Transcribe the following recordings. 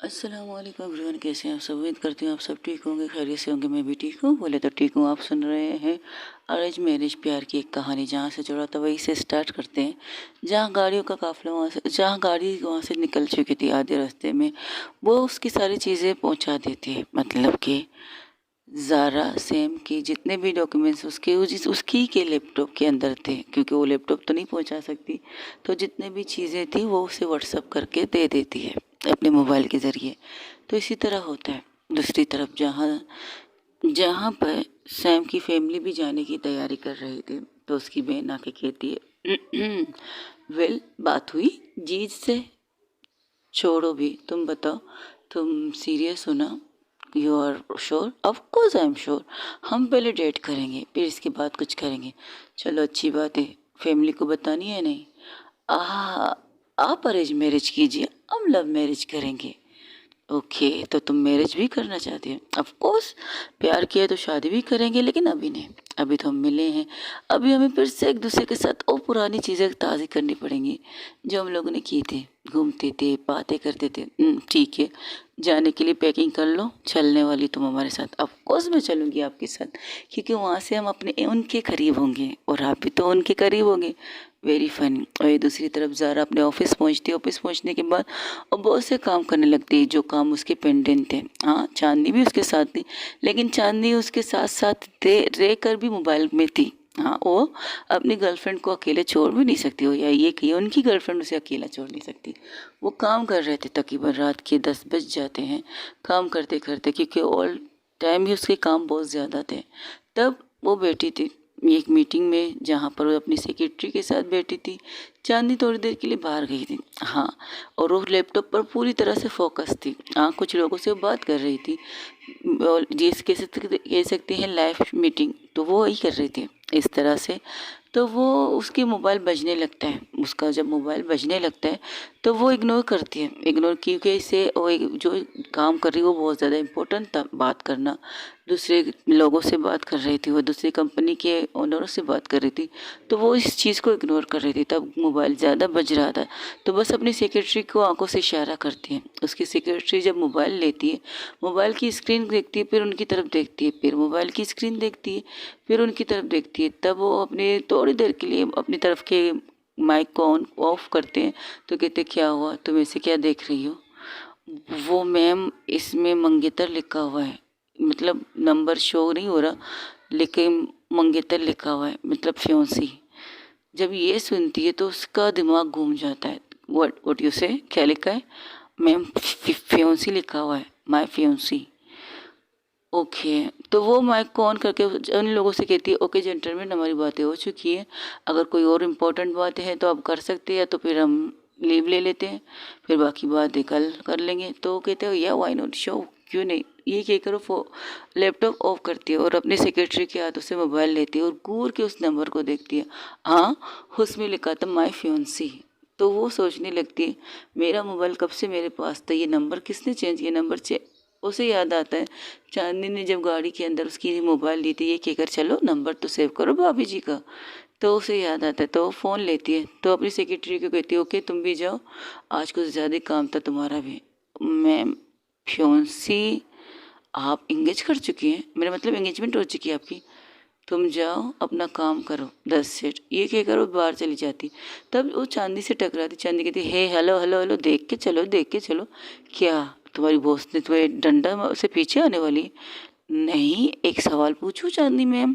अस्सलामुअलैकुम एवरीवन, कैसे हैं आप सब। उम्मीद करती हूँ आप सब ठीक होंगे, खैरियत से होंगे। मैं भी ठीक हूँ, बोले तो ठीक हूँ। आप सुन रहे हैं अरेंज मैरिज प्यार की एक कहानी। जहाँ से जुड़ा था वहीं से स्टार्ट करते हैं। जहाँ गाड़ियों का काफिला जहाँ गाड़ी वहाँ से निकल चुकी थी आधे रास्ते में, वो उसकी सारी चीज़ें पहुँचा देती। मतलब कि ज़ारा सैम की जितने भी डॉक्यूमेंट्स उसकी के लैपटॉप के अंदर थे, क्योंकि वो लैपटॉप तो नहीं पहुंचा सकती। तो जितने भी चीज़ें थी वो उसे व्हाट्सअप करके दे देती है अपने मोबाइल के ज़रिए। तो इसी तरह होता है। दूसरी तरफ जहाँ जहाँ पर सैम की फैमिली भी जाने की तैयारी कर रही थी, तो उसकी बहन आके कहती है वेल, बात हुई जीज से। छोड़ो भी, तुम बताओ, तुम सीरियस हो ना? You are sure? Of course I am sure. हम पहले डेट करेंगे, फिर इसके बाद कुछ करेंगे। चलो अच्छी बात है। फैमिली को बतानी है नहीं? आ आप अरेंज मैरिज कीजिए, हम लव मैरिज करेंगे। ओके, तो तुम मैरिज भी करना चाहते हो? ऑफ कोर्स, प्यार किया तो शादी भी करेंगे, लेकिन अभी नहीं। अभी तो हम मिले हैं। अभी हमें फिर से एक दूसरे के साथ वो पुरानी चीज़ें ताज़ी करनी पड़ेंगी जो हम लोगों ने की थी। घूमते थे, बातें करते थे। ठीक है, जाने के लिए पैकिंग कर लो। चलने वाली तुम हमारे साथ? ऑफ कोर्स मैं चलूँगी आपके साथ, क्योंकि वहाँ से हम अपने उनके करीब होंगे और आप भी तो उनके करीब होंगे। Very funny. और ये दूसरी तरफ ज़ारा अपने ऑफिस पहुंचती है। ऑफिस पहुंचने के बाद और बहुत से काम करने लगती है जो काम उसके पेंडेंट थे। हाँ, चांदनी भी उसके साथ थी, लेकिन चांदनी उसके साथ साथ रह कर भी मोबाइल में थी। हाँ, वो अपनी गर्लफ्रेंड को अकेले छोड़ भी नहीं सकती हो, या ये कहिए उनकी गर्लफ्रेंड उसे अकेला छोड़ नहीं सकती। वो काम कर रहे थे, तकरीबन रात के 10 बज जाते हैं काम करते करते, क्योंकि ऑल टाइम ही उसके काम बहुत ज़्यादा थे। तब वो बैठी थी एक मीटिंग में, जहाँ पर वो अपनी सेक्रेटरी के साथ बैठी थी। चांदनी थोड़ी देर के लिए बाहर गई थी। हाँ, और वो लैपटॉप पर पूरी तरह से फोकस थी। हाँ, कुछ लोगों से बात कर रही थी, और जिस कह सकते हैं लाइव मीटिंग, तो वो वही कर रही थी इस तरह से। तो वो उसकी मोबाइल बजने लगता है। उसका जब मोबाइल बजने लगता है तो वो इग्नोर करती है। इग्नोर क्योंकि इससे वो जो काम कर रही है वो बहुत ज़्यादा इम्पोर्टेंट था, बात करना। दूसरे लोगों से बात कर रही थी, वो दूसरी कंपनी के ओनरों से बात कर रही थी। तो वो इस चीज़ को इग्नोर कर रही थी। तब मोबाइल ज़्यादा बज रहा था, तो बस अपनी सेक्रेटरी को आंखों से इशारा करती है। उसकी सेक्रेटरी जब मोबाइल लेती है, मोबाइल की स्क्रीन देखती है, फिर उनकी तरफ देखती है, फिर मोबाइल की स्क्रीन देखती है, फिर उनकी तरफ देखती है। तब वो अपने थोड़ी देर के लिए अपनी तरफ के माइक को ऑन ऑफ करते हैं। तो कहते, क्या हुआ, तुम ऐसे क्या देख रही हो? वो मैम, इसमें मंगेतर लिखा हुआ है। मतलब नंबर शो नहीं हो रहा, लेकिन मंगेतर लिखा हुआ है, मतलब फ्योंसी। जब ये सुनती है तो उसका दिमाग घूम जाता है। व्हाट यू से, क्या लिखा है? मैम, फ्योंसी लिखा हुआ है, माय फ्योंसी। ओके, तो वो माइक को ऑन करके उन लोगों से कहती है, ओके जेंटलमैन, हमारी बातें हो चुकी है। अगर कोई और इम्पोर्टेंट बातें हैं तो आप कर सकते हैं, या तो फिर हम लीव ले लेते हैं, फिर बाकी बातें कल कर लेंगे। तो वो कहते हो, या वाई नॉट, शो, क्यों नहीं। ये कहकर वो लैपटॉप ऑफ करती है और अपने सेक्रेटरी के हाथों से मोबाइल लेती है और घूर के उस नंबर को देखती है। हाँ, उसमें लिखा था माई फ्योंसी। तो वो सोचने लगती है, मेरा मोबाइल कब से मेरे पास था, ये नंबर किसने चेंज किया? नंबर उसे याद आता है, चांदनी ने जब गाड़ी के अंदर उसकी मोबाइल ली थी, ये कहकर, चलो नंबर तो सेव करो भाभी जी का। तो उसे याद आता है, तो वो फ़ोन लेती है, तो अपनी सेक्रेटरी को कहती है, ओके तुम भी जाओ, आज कुछ ज़्यादा काम था तुम्हारा भी। मैम, फ्योंसी आप इंगेज कर चुकी हैं, मेरा मतलब एंगेजमेंट हो चुकी है आपकी। तुम जाओ अपना काम करो, 10 सेट, ये कहकर वो बाहर चली जाती। तब वो चांदी से टकराती। चांदी कहती, हे हेलो हेलो हेलो, देख के चलो, देख के चलो। क्या तुम्हारी बॉस ने तुम्हें डंडा से पीछे आने वाली? नहीं, एक सवाल पूछूं चांदी मैम?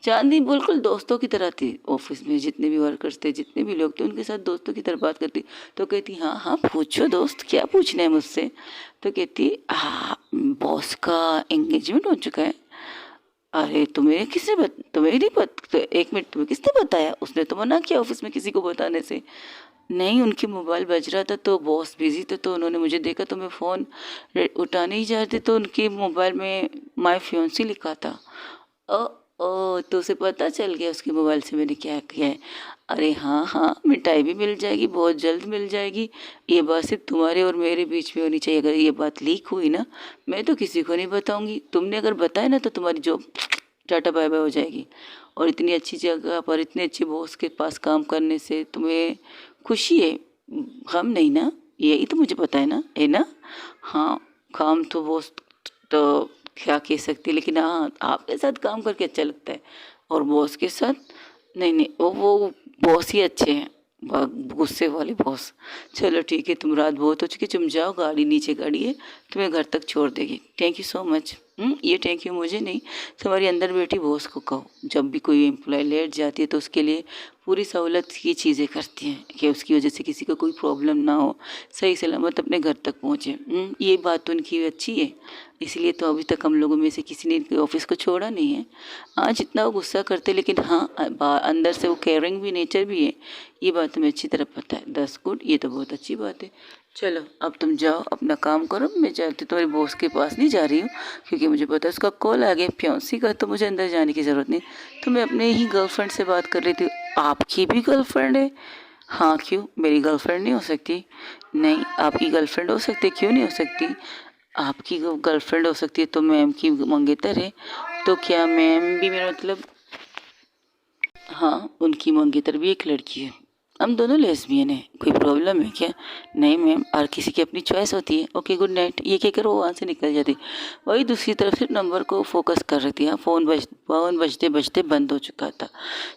चांदी बिल्कुल दोस्तों की तरह थी। ऑफिस में जितने भी वर्कर्स थे, जितने भी लोग थे, उनके साथ दोस्तों की तरह बात करती। तो कहती, हाँ हाँ पूछो दोस्त, क्या पूछना है मुझसे? तो कहती, हाँ, बॉस का एंगेजमेंट हो चुका है। अरे तुम्हें नहीं पता? तो एक मिनट, तुम्हें किसने बताया? उसने तो मना किया ऑफिस में किसी को बताने से। नहीं, उनकी मोबाइल बज रहा था तो बॉस बिजी थे, तो उन्होंने मुझे देखा, तो मैं फ़ोन उठाने ही जा रही थी, तो उनकी मोबाइल में माय फियोंसी लिखा था। ओ ओ, तो उसे पता चल गया उसकी मोबाइल से मैंने क्या किया है। अरे हाँ हाँ, मिठाई भी मिल जाएगी, बहुत जल्द मिल जाएगी। ये बात सिर्फ तुम्हारे और मेरे बीच में होनी चाहिए। अगर ये बात लीक हुई ना, मैं तो किसी को नहीं बताऊंगी। तुमने अगर बताया ना, तो तुम्हारी जॉब टाटा बाय बाय हो जाएगी। और इतनी अच्छी जगह पर इतने अच्छे बॉस के पास काम करने से तुम्हें खुशी है, गम नहीं ना? यही तो मुझे पता है ना, है ना? हाँ, काम तो बॉस तो क्या कह सकती, लेकिन हाँ आपके साथ काम करके अच्छा लगता है। और बॉस के साथ नहीं नहीं, वो बॉस ही अच्छे हैं, गुस्से वाले बॉस। चलो ठीक है, तुम रात बहुत हो चुकी, तुम जाओ, गाड़ी नीचे गाड़ी है, तुम्हें घर तक छोड़ देगी। Thank you so much. ये थैंक यू मुझे नहीं, तुम्हारी अंदर बैठी बॉस को कहो। जब भी कोई एम्प्लॉय लेट जाती है तो उसके लिए पूरी सहूलत की चीज़ें करती हैं कि उसकी वजह से किसी को कोई प्रॉब्लम ना हो, सही सलामत अपने घर तक पहुँचे। ये बात तो उनकी अच्छी है, इसलिए तो अभी तक हम लोगों में से किसी ने ऑफिस को छोड़ा नहीं है। हाँ, जितना वो गुस्सा करते, लेकिन हाँ अंदर से वो केयरिंग भी नेचर भी है, ये बात हमें अच्छी तरह पता है। 10 गुड, ये तो बहुत अच्छी बात है। चलो अब तुम जाओ अपना काम करो, मैं चाहती तुम्हारे बॉस के पास नहीं जा रही हूँ, क्योंकि मुझे पता है उसका कॉल आ गया फ्योंसी का, तो मुझे अंदर जाने की ज़रूरत नहीं। तो मैं अपने ही गर्लफ्रेंड से बात कर रही थी। आपकी भी गर्लफ्रेंड है? हाँ, क्यों, मेरी गर्लफ्रेंड नहीं हो सकती? नहीं, आपकी गर्लफ्रेंड हो सकती है, क्यों नहीं हो सकती? आपकी गर्लफ्रेंड हो सकती है तो मैम की मंगेतर है, तो क्या मैम भी मेरा मतलब? हाँ, उनकी मंगेतर भी एक लड़की है, हम दोनों लेस्बियन हैं, कोई प्रॉब्लम है क्या? नहीं मैम, हर किसी की अपनी चॉइस होती है। ओके गुड नाइट, ये कहकर वो वहाँ से निकल जाती। वही दूसरी तरफ से नंबर को फोकस कर रही थी। हाँ, फ़ोन बजते बजते बंद हो चुका था,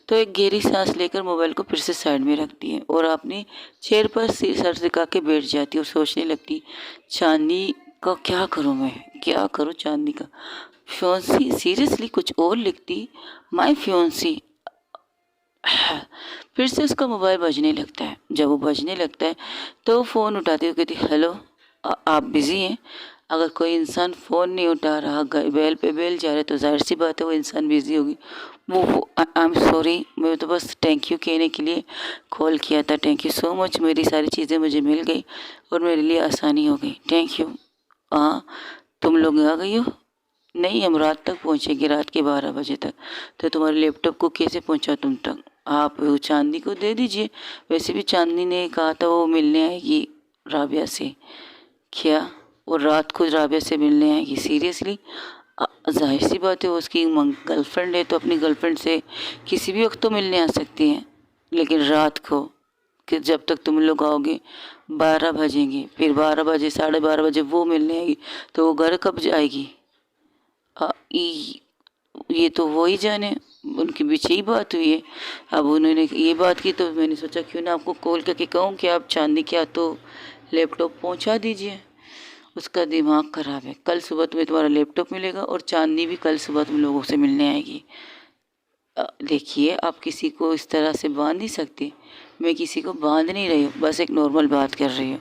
तो एक गहरी सांस लेकर मोबाइल को फिर से साइड में रखती है और अपनी चेयर पर सिर सर झुका के बैठ जाती और सोचने लगती, चांदनी का क्या करूँ मैं, क्या करूँ चांदनी का? फ्योंसी, सीरियसली कुछ और लिखती, माय फ्योंसी। फिर से उसका मोबाइल बजने लगता है। जब वो बजने लगता है तो फ़ोन उठाती हुई कहती, हेलो, आप बिज़ी हैं? अगर कोई इंसान फ़ोन नहीं उठा रहा, बेल पे बेल जा रहा है, तो जाहिर सी बात है वो इंसान बिज़ी होगी। वो आई एम सॉरी, मैं तो बस थैंक यू कहने के लिए कॉल किया था। थैंक यू सो मच, मेरी सारी चीज़ें मुझे मिल गई और मेरे लिए आसानी हो गई, थैंक यू। हाँ, तुम लोग आ गई हो? नहीं, हम रात तक पहुँचेंगे, रात के 12 बजे तक। तो तुम्हारे लैपटॉप को कैसे पहुँचा तुम तक? आप वो चांदनी को दे दीजिए। वैसे भी चांदनी ने कहा था वो मिलने आएगी राबिया से। क्या? वो रात को राबिया से मिलने आएगी? सीरियसली? जाहिर सी बात है, वो उसकी गर्लफ्रेंड है तो अपनी गर्लफ्रेंड से किसी भी वक्त तो मिलने आ सकती हैं, लेकिन रात को, कि जब तक तुम लोग आओगे 12 बजेंगे, फिर 12 बजे 12:30 बजे वो मिलने आएगी, तो वो घर कब जाएगी? ये तो वो ही जाने, उनके बीच यही बात हुई है। अब उन्होंने ये बात की तो मैंने सोचा क्यों ना आपको कॉल करके कहूँ कि आप चांदनी क्या तो लैपटॉप पहुंचा दीजिए। उसका दिमाग खराब है। कल सुबह तुम्हें तुम्हारा लैपटॉप मिलेगा और चांदनी भी कल सुबह तुम लोगों से मिलने आएगी। देखिए, आप किसी को इस तरह से बांध नहीं सकते। मैं किसी को बांध नहीं रही हूँ, बस एक नॉर्मल बात कर रही हूँ।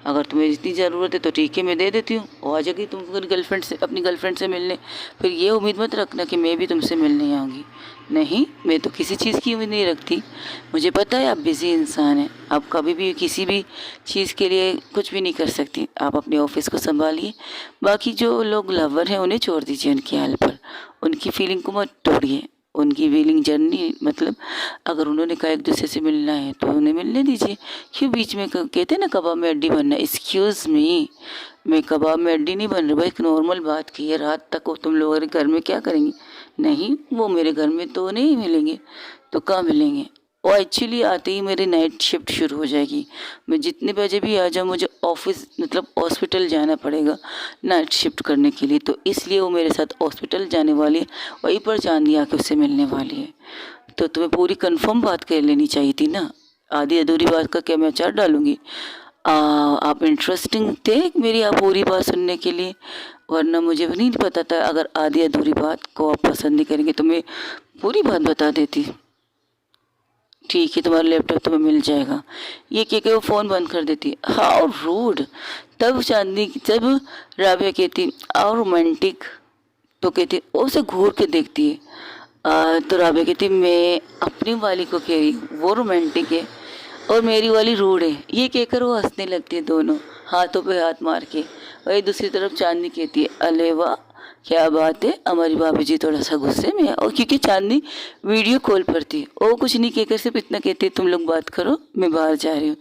अगर तुम्हें इतनी ज़रूरत है तो ठीक है, मैं दे देती हूँ, और आ जाएगी तुम अपनी गर्लफ्रेंड से मिलने। फिर ये उम्मीद मत रखना कि मैं भी तुमसे मिलने आऊँगी। नहीं, मैं तो किसी चीज़ की उम्मीद नहीं रखती। मुझे पता है आप बिज़ी इंसान हैं, आप कभी भी किसी भी चीज़ के लिए कुछ भी नहीं कर सकती। आप अपने ऑफिस को संभालिए, बाकी जो लोग लवर हैं उन्हें छोड़ दीजिए उनकी हाल पर, उनकी फीलिंग को मत तोड़िए। उनकी व्हीलिंग जर्नी, मतलब अगर उन्होंने कहा एक दूसरे से मिलना है तो उन्हें मिलने दीजिए। क्यों बीच में कहते हैं ना कबाब में हड्डी बनना। एक्सक्यूज़ मी, मैं कबाब में हड्डी नहीं बन रही भाई, एक नॉर्मल बात की है। रात तक वो तुम लोग घर में क्या करेंगी? नहीं, वो मेरे घर में तो नहीं मिलेंगे, तो कहाँ मिलेंगे? वो एक्चुअली आते ही मेरी नाइट शिफ्ट शुरू हो जाएगी। मैं जितने बजे भी आ जाऊँ, मुझे ऑफिस मतलब हॉस्पिटल जाना पड़ेगा नाइट शिफ्ट करने के लिए, तो इसलिए वो मेरे साथ हॉस्पिटल जाने वाली है। वहीं पर चांदी आके उससे मिलने वाली है। तो तुम्हें पूरी कंफर्म बात कर लेनी चाहिए थी ना, आधी अधूरी बात का क्या मैं अचार डालूंगी? आप इंटरेस्टिंग थे मेरी आप पूरी बात सुनने के लिए, वरना मुझे भी नहीं पता था अगर आधी अधूरी बात को आप पसंद नहीं करेंगे तो मैं पूरी बात बता देती। ठीक है, तुम्हारा लैपटॉप तुम्हें मिल जाएगा, ये कह के वो फ़ोन बंद कर देती। How rude. तब जब राबिया कहती और रोमांटिक, तो कहती वो उसे घूर के देखती है। तो राबिया कहती मैं अपनी वाली को कह रही हूँ, वो रोमांटिक है और मेरी वाली रूड है। ये कहकर वो हंसने लगती है, दोनों हाथों पे हाथ मार के। वही दूसरी तरफ चांदनी कहती है, अले वाह क्या बात है, हमारी भाभी जी थोड़ा सा गुस्से में है। और क्योंकि चांदनी वीडियो कॉल पर थी, वो कुछ नहीं कहकर सिर्फ इतना कहती है, तुम लोग बात करो, मैं बाहर जा रही हूँ।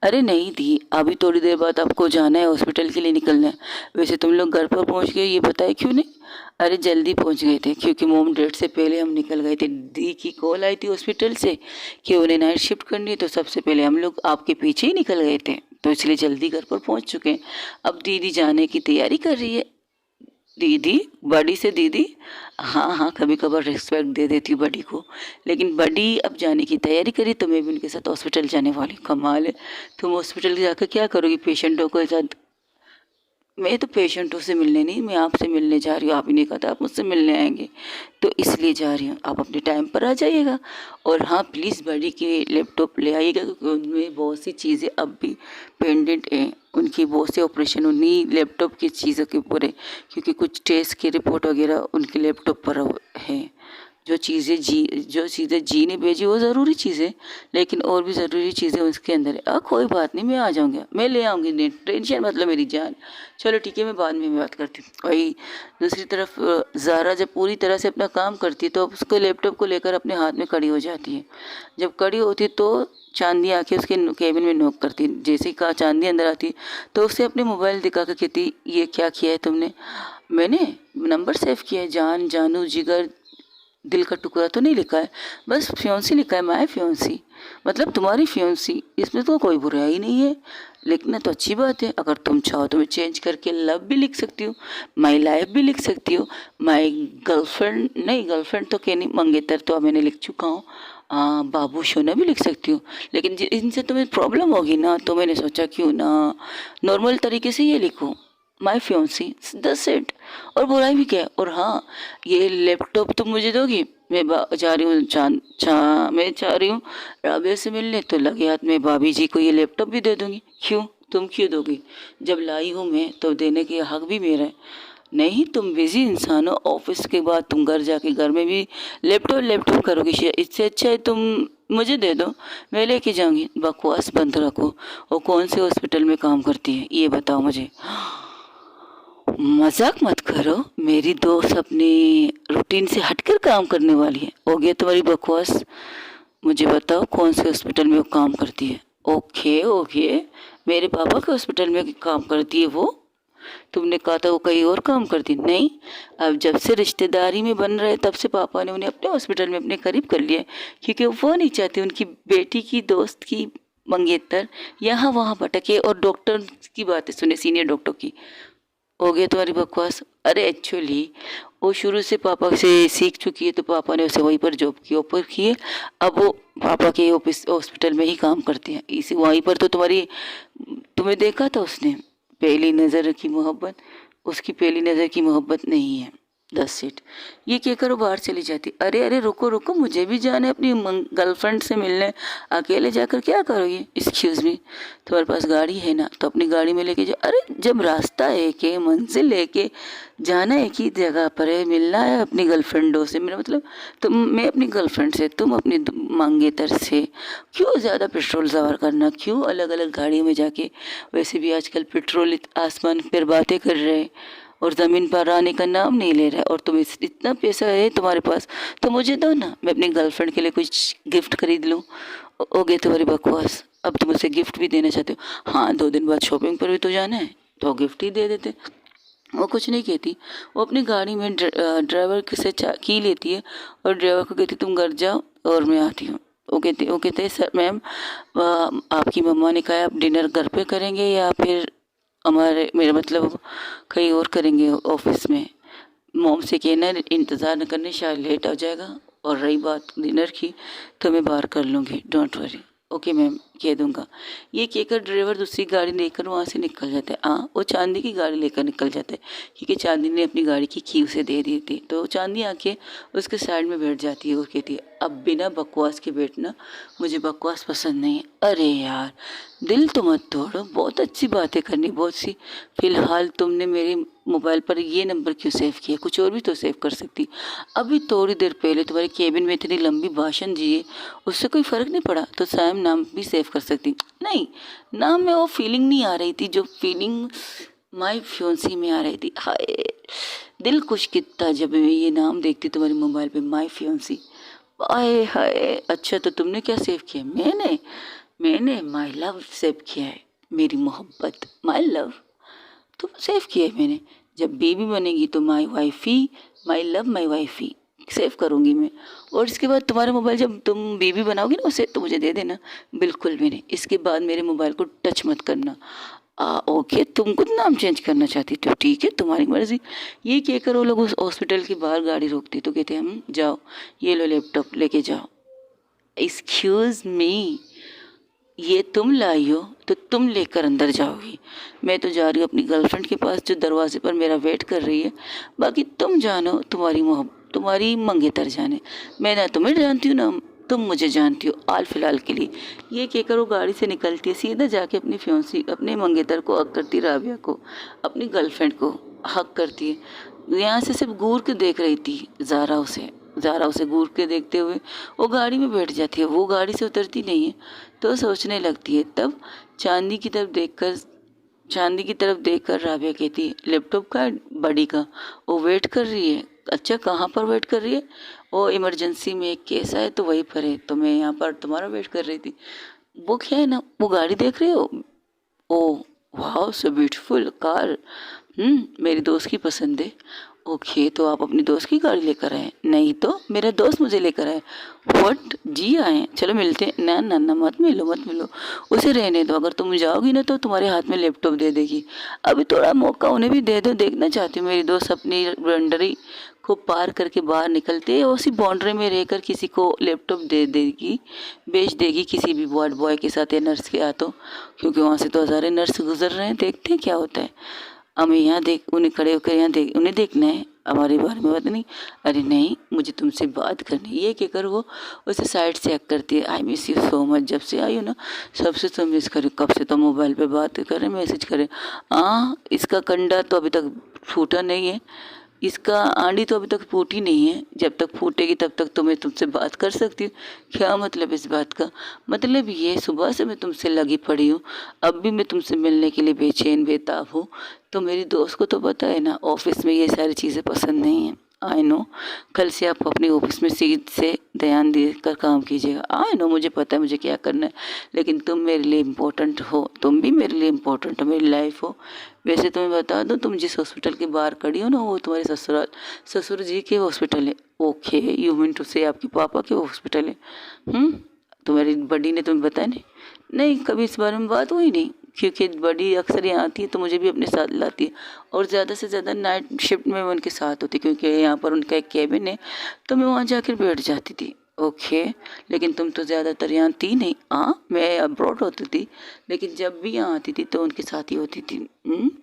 अरे नहीं दी, अभी थोड़ी देर बाद आपको जाना है, हॉस्पिटल के लिए निकलना है। वैसे तुम लोग घर पर पहुँच गए, ये बताए क्यों नहीं? अरे जल्दी पहुंच गए थे, क्योंकि मोम डेट से पहले हम निकल गए थे। दी की कॉल आई थी हॉस्पिटल से कि उन्हें नाइट शिफ्ट करनी है, तो सबसे पहले हम लोग आपके पीछे ही निकल गए थे। तो इसलिए जल्दी घर पर पहुंच चुके हैं। अब दीदी जाने की तैयारी कर रही है। दीदी, बड़ी से दीदी, हाँ हाँ, कभी कभार रिस्पेक्ट दे देती हूँ बड़ी को, लेकिन बड़ी अब जाने की तैयारी करी तो मैं भी उनके साथ हॉस्पिटल जाने वाली। कमाल है, तुम हॉस्पिटल जाकर क्या करोगी पेशेंटों के साथ? मैं तो पेशेंटों से मिलने नहीं, मैं आपसे मिलने जा रही हूँ। आप ही नहीं कहता आप मुझसे मिलने आएंगे, तो इसलिए जा रही हूँ। आप अपने टाइम पर आ जाइएगा। और हाँ, प्लीज़ बड़ी की लैपटॉप ले आइएगा, क्योंकि उनमें बहुत सी चीज़ें अब भी पेंडेंट हैं। उनकी बहुत से ऑपरेशन उन्हीं लैपटॉप की चीज़ों के ऊपर है, क्योंकि कुछ टेस्ट की रिपोर्ट वगैरह उनके लैपटॉप पर है। जो चीज़ें जी ने भेजी वो ज़रूरी चीज़ें, लेकिन और भी ज़रूरी चीज़ें उसके अंदर है। कोई बात नहीं, मैं आ जाऊँगी, मैं ले आऊँगी, नहीं टेंशन मतलब मेरी जान। चलो ठीक है, मैं बाद में बात करती हूँ। वही दूसरी तरफ ज़ारा जब पूरी तरह से अपना काम करती है तो अब उसके लैपटॉप को लेकर अपने हाथ में खड़ी हो जाती है। जब खड़ी होती है तो चांदी आके उसके केबिन में नॉक करती है। जैसे ही कहा चांदी अंदर आती तो उसे अपने मोबाइल दिखा कर कहती, ये क्या किया है तुमने? मैंने नंबर सेव किया है, जान, जानू, जिगर, दिल का टुकड़ा तो नहीं लिखा है, बस फियोंसी लिखा है, माय फियोंसी, मतलब तुम्हारी फियोंसी। इसमें तो कोई बुराई नहीं है, लिखना तो अच्छी बात है। अगर तुम चाहो तो मैं चेंज करके लव भी लिख सकती हूँ, माई लाइफ भी लिख सकती हूँ, माई गर्लफ्रेंड, नहीं गर्लफ्रेंड तो क्या नहीं, मंगेतर तो मैंने लिख चुका हूँ, बाबू सोना भी लिख सकती हूँ। लेकिन इनसे तुम्हें प्रॉब्लम होगी ना, तो मैंने सोचा क्यों ना नॉर्मल तरीके से ये लिखूँ, माई फियोंसी, दस इट। और बुराई भी क्या है? और हाँ, ये लैपटॉप तुम मुझे दोगी? जा रही हूँ मैं चाह रही हूँ राबिया से मिलने, तो लगे हाथ में भाभी जी को ये लैपटॉप भी दे दूंगी। क्यों? तुम क्यों दोगी? जब लाई हूँ मैं तो देने के हक भी मेरा है। नहीं, तुम बिजी इंसान हो, ऑफिस के बाद तुम घर जाके घर में भी लैपटॉप लैपटॉप करोगी। इससे अच्छा है तुम मुझे दे दो, मैं लेके जाऊंगी। बकवास बंद रखो। और कौन से हॉस्पिटल में काम करती है ये बताओ मुझे। मजाक मत करो, मेरी दोस्त अपनी रूटीन से हटकर काम करने वाली है। हो गया तुम्हारी बकवास, मुझे बताओ कौन से हॉस्पिटल में वो काम करती है। ओके ओके, मेरे पापा के हॉस्पिटल में काम करती है वो? तुमने कहा था वो कहीं और काम करती। नहीं, अब जब से रिश्तेदारी में बन रहे तब से पापा ने उन्हें अपने हॉस्पिटल में अपने करीब कर लिया, क्योंकि वो नहीं चाहते उनकी बेटी की दोस्त की मंगेतर यहाँ वहाँ भटके और डॉक्टर की बातें सुने, सीनियर डॉक्टर की। हो गया तुम्हारी बकवास। अरे एक्चुअली वो शुरू से पापा से सीख चुकी है, तो पापा ने उसे वहीं पर जॉब की ऑफर की है। अब वो पापा के ऑफिस हॉस्पिटल में ही काम करती हैं। इसी वहीं पर तो तुम्हें देखा था उसने, पहली नज़र की मोहब्बत, उसकी पहली नज़र की मोहब्बत नहीं है। 10 सीट ये कहकर वो बाहर चली जाती। अरे अरे, रुको रुको, मुझे भी जाना है अपनी गर्लफ्रेंड से मिलने। अकेले जाकर क्या करोगे? एक्सक्यूज़ मी, तुम्हारे पास गाड़ी है ना, तो अपनी गाड़ी में लेके जाओ। अरे जब रास्ता एक है, मंजिल लेके जाना एक ही जगह पर है, मिलना है अपनी गर्लफ्रेंडों से, मेरा मतलब मैं अपनी गर्लफ्रेंड से, तुम अपनी मंगेतर से। क्यों ज़्यादा पेट्रोल सवार करना, क्यों अलग अलग गाड़ियों में जाके? वैसे भी आजकल पेट्रोल आसमान पर बातें कर रहे हैं और ज़मीन पर आने का नाम नहीं ले रहा है। और तुम इतना पैसा है तुम्हारे पास तो मुझे दो ना, मैं अपनी गर्लफ्रेंड के लिए कुछ गिफ्ट खरीद लूँ। हो गई तुम्हारी बकवास। अब तुम उसे गिफ्ट भी देना चाहते हो? हाँ, 2 दिन बाद शॉपिंग पर भी तो जाना है, तो गिफ्ट ही दे देते। वो कुछ नहीं कहती, वो अपनी गाड़ी में ड्राइवर से की लेती है और ड्राइवर को कहती तुम घर जाओ और मैं आती हूँ। वो कहते सर मैम, आपकी मम्मा ने कहा आप डिनर घर पे करेंगे या फिर मेरा मतलब कहीं और करेंगे ऑफिस में? मॉम से कहना इंतज़ार न करने, शायद लेट हो जाएगा। और रही बात डिनर की, तो मैं बाहर कर लूँगी, डोंट वरी। ओके मैम, कह दूँगा। ये कहकर ड्राइवर दूसरी गाड़ी लेकर वहाँ से निकल जाता है। हाँ, वो चांदी की गाड़ी लेकर निकल जाता है, क्योंकि चांदी ने अपनी गाड़ी की उसे दे दी थी। तो चांदी आके उसके साइड में बैठ जाती है और कहती है अब बिना बकवास के बैठना, मुझे बकवास पसंद नहीं है। अरे यार, दिल तो मत तोड़ो, बहुत अच्छी बातें करनी बहुत सी। फिलहाल तुमने मेरे मोबाइल पर ये नंबर क्यों सेव किया? कुछ और भी तो सेव कर सकती। अभी थोड़ी देर पहले तुम्हारे केबिन में इतनी लंबी भाषण दिए, उससे कोई फ़र्क नहीं पड़ा, तो सैम नाम भी सेव कर सकती। नहीं, नाम में वो फीलिंग नहीं आ रही थी जो फीलिंग माई फ्योंसी में आ रही थी। हाय, दिल खुश कितना जब मैं ये नाम देखती तुम्हारे मोबाइल पे, माई फ्योंसी। हाय हाय, अच्छा तो तुमने क्या सेव किया? मैंने माई लव सेव किया है, मेरी मोहब्बत, माई लव तो सेव किया है मैंने। जब बेबी बनेगी तो my wifey, my love my wifey, save करूँगी मैं। और इसके बाद तुम्हारा मोबाइल जब तुम बीबी बनाओगी ना उसे, तो मुझे दे देना। बिल्कुल भी नहीं, इसके बाद मेरे मोबाइल को टच मत करना। ओके, तुम खुद नाम चेंज करना चाहती तो ठीक है, तुम्हारी मर्जी। ये कहकर वो लोग उस हॉस्पिटल के बाहर गाड़ी रोकती तो कहते हम जाओ, ये लो लैपटॉप लेके जाओ। एक्सक्यूज़ मी, ये तुम लाई हो तो तुम लेकर अंदर जाओगी। मैं तो जा रही हूँ अपनी गर्लफ्रेंड के पास जो दरवाजे पर मेरा वेट कर रही है। बाकी तुम जानो, तुम्हारी मंगेतर जाने। मैं ना तुम्हें जानती हूँ ना तुम मुझे जानती हो, आल फिलहाल के लिए। ये कहकर वो गाड़ी से निकलती है, सीधा जाके अपनी फ्योंसी, अपने मंगेतर को हक करती, राबिया को, अपनी गर्लफ्रेंड को हक करती है। यहाँ से सिर्फ घूर के देख रही थी ज़ारा उसे घूर के देखते हुए वो गाड़ी में बैठ जाती है। वो गाड़ी से उतरती नहीं है तो सोचने लगती है। तब चांदी की तरफ देखकर राबिया कहती है लैपटॉप का, बड़ी का, वो वेट कर रही है। अच्छा, कहाँ पर वेट कर रही है? वो इमरजेंसी में एक केस है तो वहीं पर है, तो मैं यहाँ पर तुम्हारा वेट कर रही थी। वो क्या है ना, वो गाड़ी देख रहे हो? ओ वाह, सो ब्यूटीफुल कार। मेरी दोस्त की पसंद है। ओके, तो आप अपनी दोस्त की गाड़ी लेकर आए? नहीं तो मेरा दोस्त मुझे लेकर आए। व्हाट? जी आए, चलो मिलते हैं। ना ना ना, मत मिलो, उसे रहने दो। अगर तुम जाओगी ना तो तुम्हारे हाथ में लैपटॉप दे देगी। अभी थोड़ा मौका उन्हें भी दे दो, देखना चाहती हूँ मेरी दोस्त अपनी बाउंड्री को पार करके बाहर निकलते और उसी बाउंड्री में रहकर किसी को लैपटॉप दे देगी, बेच देगी किसी भी वार्ड बॉय के साथ या नर्स के हाथों, क्योंकि वहाँ से तो हज़ारे नर्स गुजर रहे हैं। देखते हैं क्या होता है। हमें यहाँ उन्हें खड़े होकर उन्हें देखना है, हमारे बारे में बात नहीं। अरे नहीं, मुझे तुमसे बात करनी है। ये कहकर वो उसे साइड से हक करती है। I miss you so much, जब से आई हो ना सबसे तो मिस करे। कब से तो मोबाइल पे बात करें, मैसेज करें। इसका कंडा तो अभी तक फूटा नहीं है, इसका आंडी तो अभी तक फूटी नहीं है। जब तक फूटेगी तब तक तो मैं तुमसे बात कर सकती हूँ। क्या मतलब इस बात का? मतलब ये, सुबह से मैं तुमसे लगी पड़ी हूँ, अब भी मैं तुमसे मिलने के लिए बेचैन बेताब हूँ। तो मेरी दोस्त को तो पता है ना, ऑफिस में ये सारी चीज़ें पसंद नहीं हैं। आई नो, कल से आप अपने ऑफिस में सीट से ध्यान देकर काम कीजिएगा। आई नो, मुझे पता है मुझे क्या करना है, लेकिन तुम मेरे लिए इम्पोर्टेंट हो, तुम भी मेरे लिए इम्पोर्टेंट हो, मेरी लाइफ हो। वैसे तुम्हें बता दूं, तुम जिस हॉस्पिटल के बाहर खड़ी हो ना, वो तुम्हारे ससुर जी के हॉस्पिटल है। ओके, यू मीन टू से आपके पापा के हॉस्पिटल है। तुम्हारी बड़ी ने तुम्हें बताया नहीं? नहीं, कभी इस बारे में बात हुई नहीं, क्योंकि बड़ी अक्सर यहाँ आती है तो मुझे भी अपने साथ लाती है, और ज़्यादा से ज़्यादा नाइट शिफ्ट में मैं उनके साथ होती, क्योंकि यहाँ पर उनका एक कैबिन है तो मैं वहाँ जाकर बैठ जाती थी। ओके, लेकिन तुम तो ज़्यादातर यहाँ थी नहीं। मैं अब्रॉड होती थी, लेकिन जब भी यहाँ आती थी तो उनके साथ ही होती थी।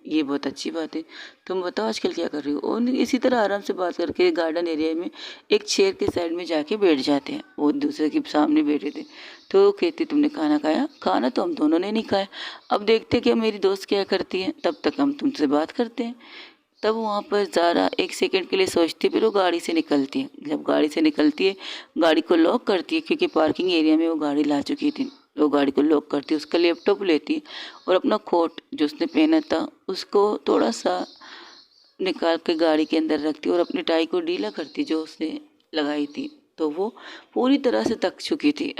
ये बहुत अच्छी बात है। तुम बताओ आजकल क्या कर रही हो? और इसी तरह आराम से बात करके गार्डन एरिया में एक चेयर के साइड में जाके बैठ जाते हैं। वो दूसरे के सामने बैठे थे तो कहती तुमने खाना खाया? खाना तो हम दोनों ने नहीं खाया। अब देखते कि मेरी दोस्त क्या करती है, तब तक हम तुमसे बात करते हैं। तब वहाँ पर ज़ारा एक सेकंड के लिए सोचती है, फिर वो गाड़ी से निकलती है। जब गाड़ी से निकलती है, गाड़ी को लॉक करती है, क्योंकि पार्किंग एरिया में वो गाड़ी ला चुकी थी। वो गाड़ी को लॉक करती है, उसका लैपटॉप लेती है और अपना कोट जो उसने पहना था उसको थोड़ा सा निकाल के गाड़ी के अंदर रखती है और अपनी टाई को ढीला करती जो उसने लगाई थी। तो वो पूरी तरह से थक चुकी थी।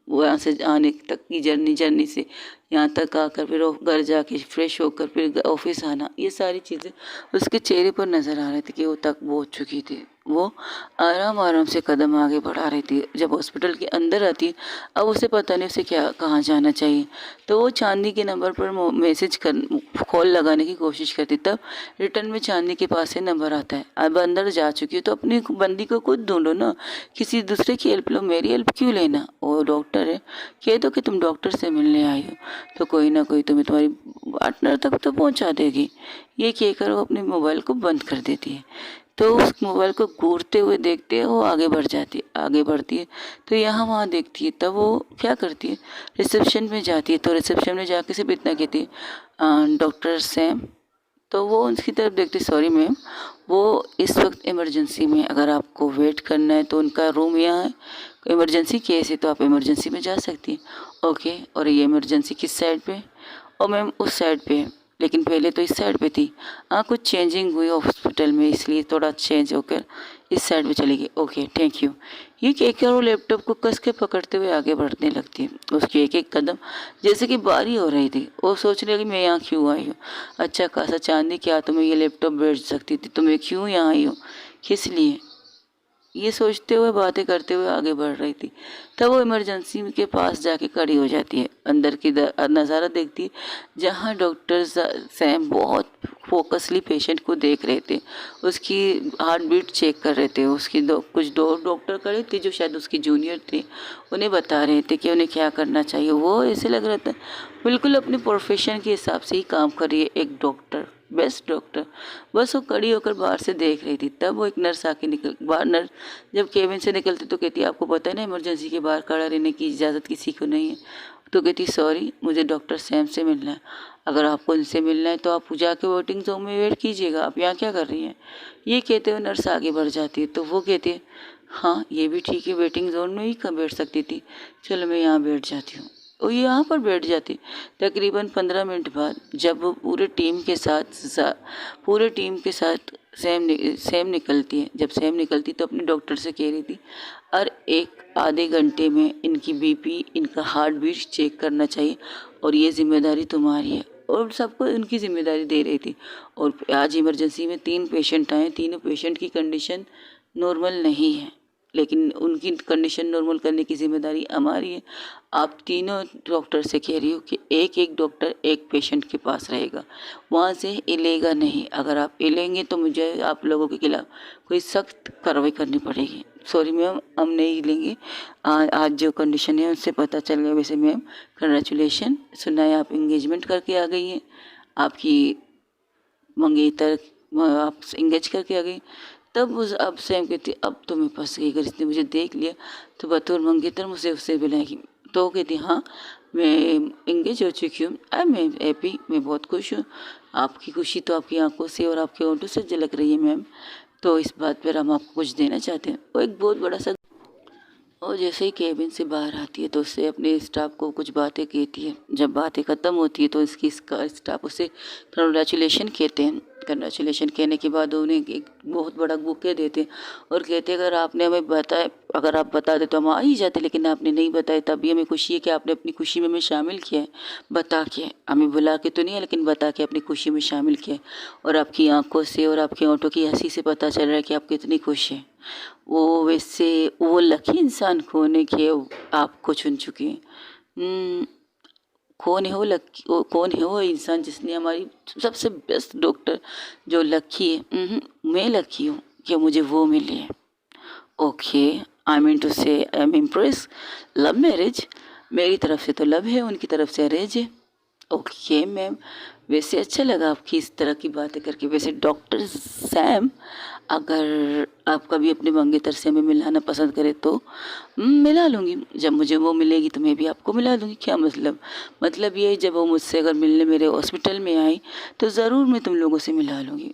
वो यहाँ से आने तक की जर्नी से यहाँ तक आकर फिर वो घर जाके फ्रेश होकर फिर ऑफिस आना, ये सारी चीज़ें उसके चेहरे पर नज़र आ रही थी कि वो तक पहुँच चुकी थी। वो आराम से कदम आगे बढ़ा रही थी। जब हॉस्पिटल के अंदर आती, अब उसे पता नहीं उसे क्या कहाँ जाना चाहिए, तो वो चांदी के नंबर पर कॉल लगाने की कोशिश करती। तब रिटर्न में चांदी के पास से नंबर आता है, अब अंदर जा चुकी हो तो अपनी बंदी को खुद ढूंढो ना, किसी दूसरे की हेल्प लो, मेरी हेल्प क्यों लेना? वो डॉक्टर है, कह दो कि तुम डॉक्टर से मिलने आई हो, तो कोई ना कोई तुम्हें तुम्हारी पार्टनर तक तो पहुंचा देगी। ये कहकर वो अपने मोबाइल को बंद कर देती है। तो उस मोबाइल को घूरते हुए देखते हैं, वो आगे बढ़ती है तो यहाँ वहाँ देखती है। तब वो क्या करती है, रिसेप्शन में जाती है। तो रिसेप्शन में जाके सिर्फ इतना कहती है, डॉक्टर सैम। तो वो उसकी तरफ देखती, सॉरी मैम, वो इस वक्त इमरजेंसी में, अगर आपको वेट करना है तो उनका रूम यहाँ है, इमरजेंसी केस है तो आप इमरजेंसी में जा सकती हैं। ओके, और ये इमरजेंसी किस साइड पे? और मैम उस साइड पे है, लेकिन पहले तो इस साइड पे थी। कुछ चेंजिंग हुई हॉस्पिटल में, इसलिए थोड़ा चेंज होकर इस साइड पे चली गई। Okay, thank you. ये कहकर वो लैपटॉप को कस के पकड़ते हुए आगे बढ़ने लगती है। उसकी एक एक कदम जैसे कि बारी हो रही थी। वो सोचने लगी मैं यहाँ क्यों आई हूँ? अच्छा खासा चांदी, क्या तुम्हें ये लैपटॉप बेच सकती थी, तो मैं क्यों यहाँ आई हूँ, किस लिए? ये सोचते हुए बातें करते हुए आगे बढ़ रही थी। तब वो इमरजेंसी के पास जाके खड़ी हो जाती है, अंदर की नज़ारा देखती है जहाँ डॉक्टर सैम बहुत फोकसली पेशेंट को देख रहे थे, उसकी हार्ट बीट चेक कर रहे थे। उसकी कुछ दो डॉक्टर खड़े थे जो शायद उसकी जूनियर थे, उन्हें बता रहे थे कि उन्हें क्या करना चाहिए। वो ऐसे लग रहा था बिल्कुल अपने प्रोफेशन के हिसाब से ही काम कर रही है, एक डॉक्टर, बेस्ट डॉक्टर। बस वो खड़ी होकर बाहर से देख रही थी। तब वो एक नर्स आके बाहर नर्स जब केबिन से निकलती तो कहती है, आपको पता है ना इमरजेंसी के बाहर खड़ा रहने की इजाज़त किसी को नहीं है। तो कहती, सॉरी, मुझे डॉक्टर सैम से मिलना है। अगर आपको इनसे मिलना है तो आप जाके वेटिंग जोन में वेट कीजिएगा, आप यहाँ क्या कर रही हैं। ये कहते हुए नर्स आगे बढ़ जाती है। तो वो कहती है, हाँ ये भी ठीक है, वेटिंग जोन में ही कहाँ बैठ सकती थी, चलो मैं यहाँ बैठ जाती हूँ। वो यहाँ पर बैठ जाती। तकरीबन 15 मिनट बाद जब वो पूरे टीम के साथ सैम निकलती है। जब सैम निकलती तो अपने डॉक्टर से कह रही थी, और एक आधे घंटे में इनकी बीपी, इनका हार्ट बीट चेक करना चाहिए और ये जिम्मेदारी तुम्हारी है। और सबको उनकी जिम्मेदारी दे रही थी। और आज इमरजेंसी में 3 पेशेंट आए, तीनों पेशेंट की कंडीशन नॉर्मल नहीं है, लेकिन उनकी कंडीशन नॉर्मल करने की जिम्मेदारी हमारी है। आप तीनों डॉक्टर से कह रही हो कि एक एक डॉक्टर एक पेशेंट के पास रहेगा, वहाँ से हिलेगा नहीं। अगर आप हिलेंगे तो मुझे आप लोगों के खिलाफ कोई सख्त कार्रवाई करनी पड़ेगी। सॉरी मैम, हम नहीं हिलेंगे। आज जो कंडीशन है उससे पता चल गया। वैसे मैम कंग्रेचुलेशन, सुना है आप इंगेजमेंट करके आ गई हैं, आपकी मंगेतर आप इंगेज करके आ गई। तब अब सैम कहती, अब तो मैं फंस गई, अगर इसने मुझे देख लिया तो बतौर मंगेतर मुझे उससे बुलाएगी। तो वो कहती, हाँ मैं इंगेज हो चुकी हूँ, आई मैं हैप्पी, मैं बहुत खुश हूँ। आपकी खुशी तो आपकी आंखों से और आपके होंठों से झलक रही है मैम, तो इस बात पर हम आपको कुछ देना चाहते हैं। वो एक बहुत बड़ा सा। और जैसे ही केबिन से बाहर आती है तो उससे अपने स्टाफ को कुछ बातें कहती है। जब बातें ख़त्म होती है तो इसका स्टाफ उसे कंग्रेचुलेशन कहते हैं। कंग्रेचुलेशन कहने के बाद उन्हें एक बहुत बड़ा बुके देते हैं और कहते हैं, अगर आप बता दें तो हम आ ही जाते, लेकिन आपने नहीं बताया, तभी हमें खुशी है कि आपने अपनी खुशी में हमें शामिल किया है। बता के, हमें बुला के तो नहीं है, लेकिन बता के अपनी खुशी में शामिल किया है। और आपकी आंखों से और आपके होंठों की हंसी से पता चल रहा है कि आप कितनी खुश हैं। वो वैसे वो लकी इंसान खोने के आपको चुन चुके हैं। कौन है वो इंसान जिसने हमारी सबसे बेस्ट डॉक्टर जो लकी है। मैं लकी हूँ कि मुझे वो मिली है। ओके, आई मीन टू से I am impress. Love marriage, मेरी तरफ से तो लव है, उनकी तरफ से अरेंज है। ओके मैम, वैसे अच्छा लगा आपकी इस तरह की बातें करके। वैसे डॉक्टर सैम, अगर आप कभी अपने मंगेतर से हमें मिलाना पसंद करें तो मिला लूँगी। जब मुझे वो मिलेगी तो मैं भी आपको मिला दूँगी। क्या मतलब ये, जब वो मुझसे अगर मिलने मेरे हॉस्पिटल में आई तो ज़रूर मैं तुम लोगों से मिला लूँगी।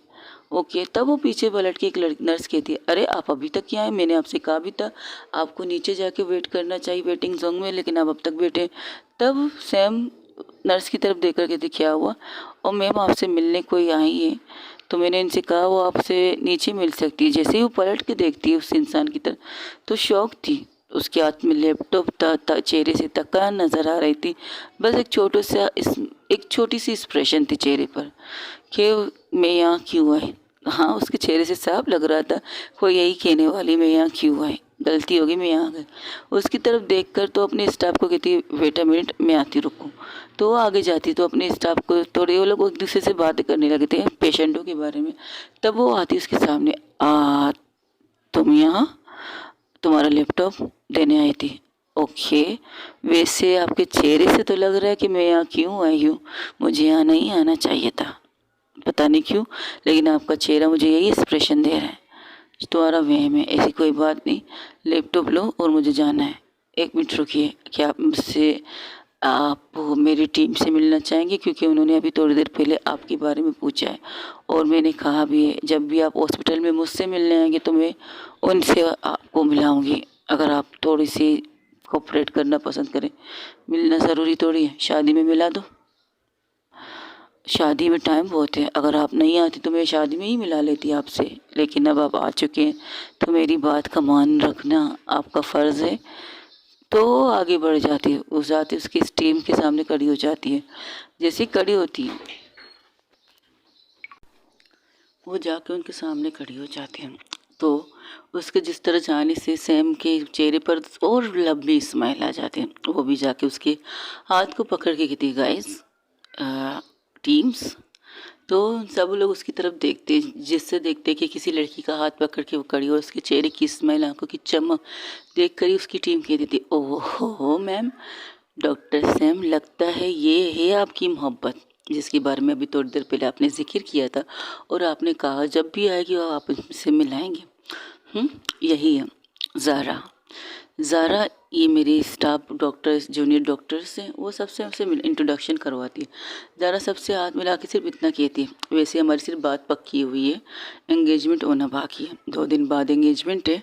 ओके। तब वो पीछे पलट के एक नर्स कहती है, अरे आप अभी तक क्या है, मैंने आपसे कहा भी था आपको नीचे जाके वेट करना चाहिए वेटिंग जोन में, लेकिन आप अब तक बैठे। तब सैम नर्स की तरफ देख कर कहती, क्या हुआ। और मैम आपसे मिलने कोई आई है, तो मैंने इनसे कहा वो आपसे नीचे मिल सकती है। जैसे ही वो पलट के देखती है उस इंसान की तरफ तो शौक थी। उसके हाथ में लैपटॉप था, चेहरे से थकान नज़र आ रही थी। बस एक छोटी सी एक्सप्रेशन थी चेहरे पर कि मैं यहाँ क्यों आई। हाँ, उसके चेहरे से साफ लग रहा था कोई यही कहने वाली, मैं यहाँ क्यों आई, गलती होगी, मैं यहाँ गई। उसकी तरफ देखकर तो अपने स्टाफ को कहती, वेट अ मिनट, मैं आती, रुको। तो वो आगे जाती तो अपने स्टाफ को, थोड़े वो लोग एक दूसरे से बातें करने लगते हैं पेशेंटों के बारे में। तब वो आती उसके सामने, तुम यहाँ, तुम्हारा लैपटॉप देने आई थी। ओके, वैसे आपके चेहरे से तो लग रहा है कि मैं यहाँ क्यों आई हूँ, मुझे यहाँ नहीं आना चाहिए था, पता नहीं क्यों, लेकिन आपका चेहरा मुझे यही एक्सप्रेशन दे रहा है। तुम्हारा वहम है, ऐसी कोई बात नहीं, लैपटॉप लो और मुझे जाना है। एक मिनट रुकिए, क्या आप मेरी टीम से मिलना चाहेंगे, क्योंकि उन्होंने अभी थोड़ी देर पहले आपके बारे में पूछा है और मैंने कहा भी है जब भी आप हॉस्पिटल में मुझसे मिलने आएंगे तो मैं उनसे आपको मिलाऊंगी। अगर आप थोड़ी सी कोऑपरेट करना पसंद करें। मिलना ज़रूरी थोड़ी है, शादी में मिला दो, शादी में टाइम बहुत है। अगर आप नहीं आती तो मैं शादी में ही मिला लेती आपसे, लेकिन अब आप आ चुके हैं तो मेरी बात का मान रखना आपका फ़र्ज़ है। तो वो आगे बढ़ जाती है, उसकी इस टीम के सामने खड़ी हो जाती है। जैसे ही खड़ी होती है वो जाके उनके सामने खड़ी हो जाती है। तो उसके जिस तरह जाने से सैम के चेहरे पर और लंबी स्माइल आ जाती है। वो भी जाके उसके हाथ को पकड़ के कहती है गाइस टीम्स। तो सब लोग उसकी तरफ देखते, जिससे देखते कि किसी लड़की का हाथ पकड़ के वो खड़ी और उसके चेहरे की स्माइल, आंखों की चमक देख कर ही उसकी टीम कहती थी ओह हो मैम, डॉक्टर सैम लगता है ये है आपकी मोहब्बत, जिसके बारे में अभी थोड़ी देर पहले आपने जिक्र किया था और आपने कहा जब भी आएगी वो आप से मिलाएंगे। यही है ज़ारा। ज़ारा ये मेरी स्टाफ डॉक्टर्स जूनियर डॉक्टर्स हैं, वो सबसे हमसे इंट्रोडक्शन करवाती है। ज़ारा सबसे हाथ मिला के सिर्फ इतना कहती है वैसे हमारी सिर्फ बात पक्की हुई है, एंगेजमेंट होना बाकी है, 2 दिन बाद एंगेजमेंट है।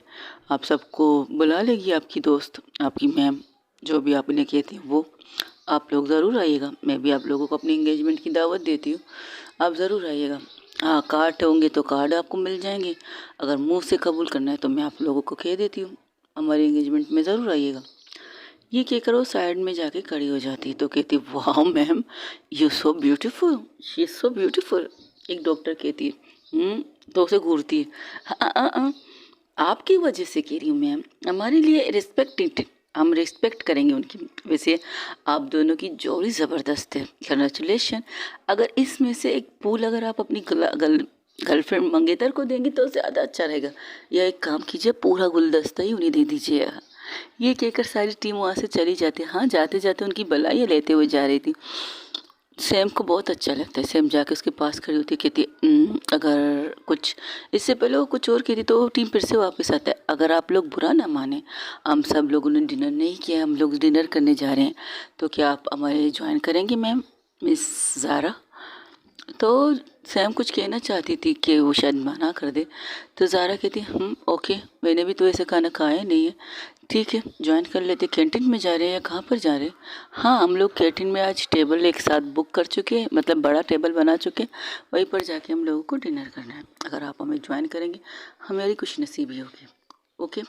आप सबको बुला लेगी आपकी दोस्त, आपकी मैम, जो भी आप उन्हें कहती हैं वो। आप लोग ज़रूर आइएगा, मैं भी आप लोगों को अपनी एंगेजमेंट की दावत देती हूँ, आप ज़रूर आइएगा। हाँ कार्ड होंगे तो कार्ड आपको मिल जाएंगे, अगर मुंह से कबूल करना है तो मैं आप लोगों को कह देती हूँ हमारी एंगेजमेंट में ज़रूर आइएगा। ये कहकर वो साइड में जाके खड़ी हो जाती तो कहती वाह ma'am you so beautiful, she is so beautiful. एक डॉक्टर कहती है तो उसे घूरती है आपकी वजह से कह रही हूँ मैम, हमारे लिए रिस्पेक्ट, हम रिस्पेक्ट करेंगे उनकी। वैसे आप दोनों की जोड़ी ज़बरदस्त है, कंग्रेचुलेशन। अगर इसमें से एक फूल अगर आप अपनी गर्लफ्रेंड मंगेतर को देंगे तो ज़्यादा अच्छा रहेगा, या एक काम कीजिए पूरा गुलदस्ता ही उन्हें दे दीजिए। ये कहकर सारी टीम वहाँ से चली जाती है। हाँ जाते जाते उनकी बधाइयाँ लेते हुए जा रही थी। सैम को बहुत अच्छा लगता है, सैम जाके उसके पास खड़ी होती है, कहती है अगर कुछ इससे पहले वो कुछ और कहती तो टीम फिर से वापस आता है, अगर आप लोग बुरा ना माने हम सब लोगों ने डिनर नहीं किया, हम लोग डिनर करने जा रहे हैं, तो क्या आप हमारे ज्वाइन करेंगे मैम मिस ज़ारा। तो सैम कुछ कहना चाहती थी कि वो शायद मना कर दे, तो ज़ारा कहती ओके, मैंने भी तो ऐसा खाना खाया नहीं है, ठीक है ज्वाइन कर लेते। कैंटीन में जा रहे हैं या कहाँ पर जा रहे हैं? हाँ हम लोग कैंटीन में आज टेबल एक साथ बुक कर चुके हैं, मतलब बड़ा टेबल बना चुके हैं, वहीं पर जाके हम लोगों को डिनर करना है, अगर आप हमें ज्वाइन करेंगे हमारी खुश नसीबी होगी। ओके।